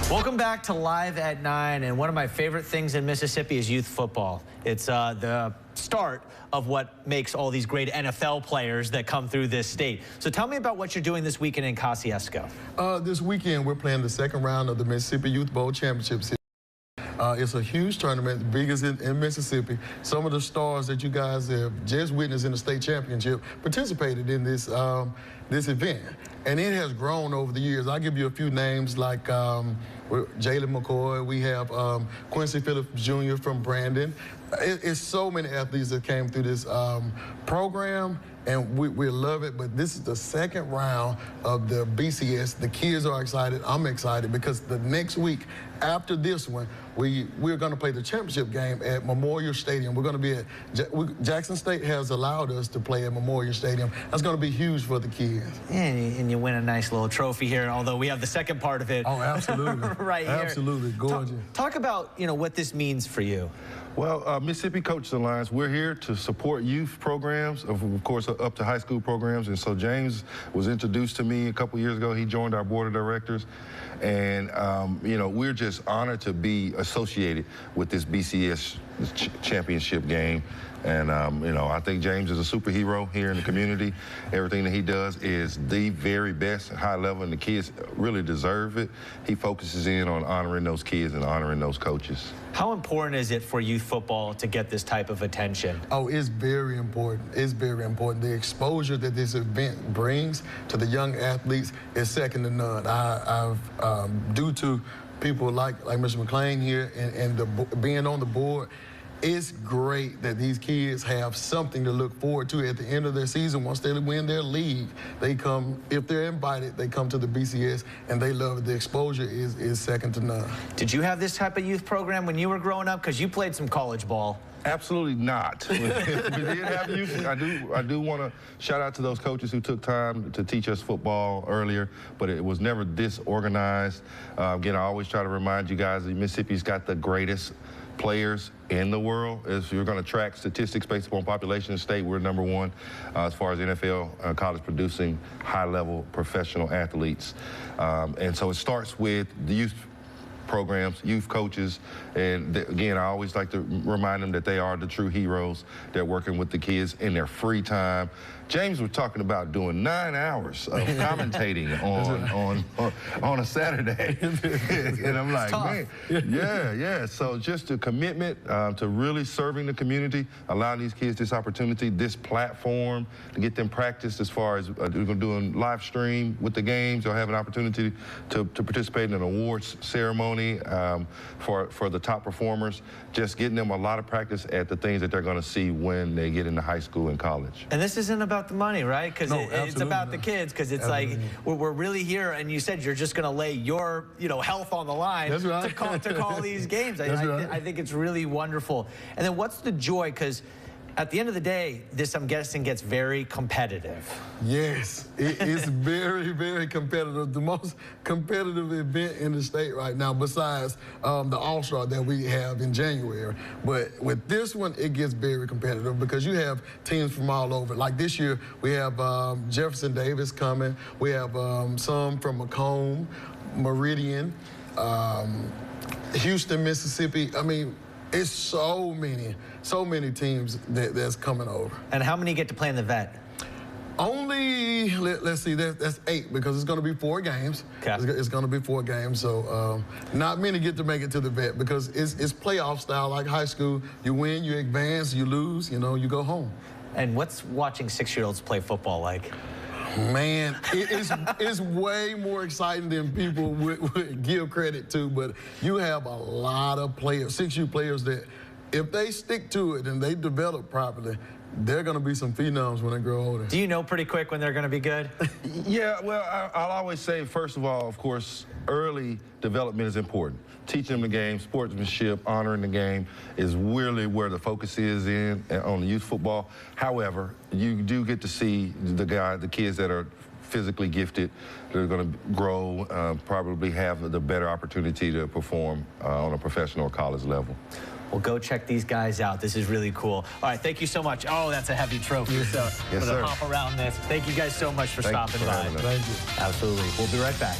Welcome back to Live at 9, and one of my favorite things in Mississippi is youth football. It's the start of what makes all these great NFL players that come through this state. So tell me about what you're doing this weekend in Kosciuszko. This weekend, we're playing the second round of the Mississippi Youth Bowl Championships. It's a huge tournament, the biggest in Mississippi. Some of the stars that you guys have just witnessed in the state championship participated in this this event. And it has grown over the years. I'll give you a few names like Jalen McCoy. We have Quincy Phillips Jr. from Brandon. It's so many athletes that came through this program, and we love it. But this is the second round of the BCS. The kids are excited. I'm excited because the next week after this one, we're going to play the championship game at Memorial Stadium. We're going to be at Jackson State has allowed us to play at Memorial Stadium. That's going to be huge for the kids. And you win a nice little trophy here, although we have the second part of it. Oh, absolutely. Right here. Absolutely. Gorgeous. Talk about, what this means for you. Well, Mississippi Coaches Alliance, we're here to support youth programs, of course, up to high school programs. And so James was introduced to me a couple years ago. He joined our board of directors. And, we're just honored to be associated with this BCS championship game. And, I think James is a superhero here in the community. Everything that he does is the very best at high level, and the kids really deserve it. He focuses in on honoring those kids and honoring those coaches. How important is it for youth football to get this type of attention? Oh, it's very important. It's very important. The exposure that this event brings to the young athletes is second to none. Due to people like Mr. McClain here and being on the board, it's great that these kids have something to look forward to at the end of their season. Once they win their league, they come, if they're invited, they come to the BCS, and they love it. The exposure is second to none. Did you have this type of youth program when you were growing up? Because you played some college ball. Absolutely not. We did have youth. I do want to shout out to those coaches who took time to teach us football earlier, but it was never this organized. Again, I always try to remind you guys that Mississippi's got the greatest players in the world. If you're going to track statistics based upon population in the state, we're number one as far as NFL college producing high-level professional athletes. And so it starts with the youth programs, youth coaches, and again, I always like to remind them that they are the true heroes. They're working with the kids in their free time. James was talking about doing 9 hours of commentating on a Saturday. And I'm like, man, yeah. So just a commitment to really serving the community, allowing these kids this opportunity, this platform to get them practiced as far as we're going to do a live stream with the games. They'll have an opportunity to participate in an awards ceremony for the top performers, just getting them a lot of practice at the things that they're going to see when they get into high school and college. And this isn't about the money, right? Because it's about the kids, because it's absolutely. Like we're really here, and you said you're just going to lay your health on the line. That's right. to call these games. I think it's really wonderful. And then what's the joy? Because at the end of the day, this, I'm guessing, gets very competitive. Yes, it's very, very competitive. The most competitive event in the state right now, besides the All-Star that we have in January. But with this one, it gets very competitive because you have teams from all over. Like this year, we have Jefferson Davis coming. We have some from Macomb, Meridian, Houston, Mississippi. I mean, it's so many teams that's coming over. And how many get to play in the vet? Only, let's see, that's 8 because it's going to be 4 games. Okay. It's going to be 4 games, so not many get to make it to the vet because it's playoff style like high school. You win, you advance, you lose, you go home. And what's watching 6-year-olds play football like? Man, it's way more exciting than people would give credit to, but you have a lot of players, 6U players that if they stick to it and they develop properly, they're going to be some phenoms when they grow older. Do you know pretty quick when they're going to be good? Yeah, well, I'll always say, first of all, of course, early development is important. Teaching them the game, sportsmanship, honoring the game is really where the focus is on the youth football. However, you do get to see the kids that are physically gifted, they're going to grow, probably have the better opportunity to perform on a professional or college level. Well, go check these guys out. This is really cool. All right, thank you so much. Oh, that's a heavy trophy. So yes, for the sir. hop around this. Thank you guys so much for stopping by. Thank you. Absolutely. We'll be right back.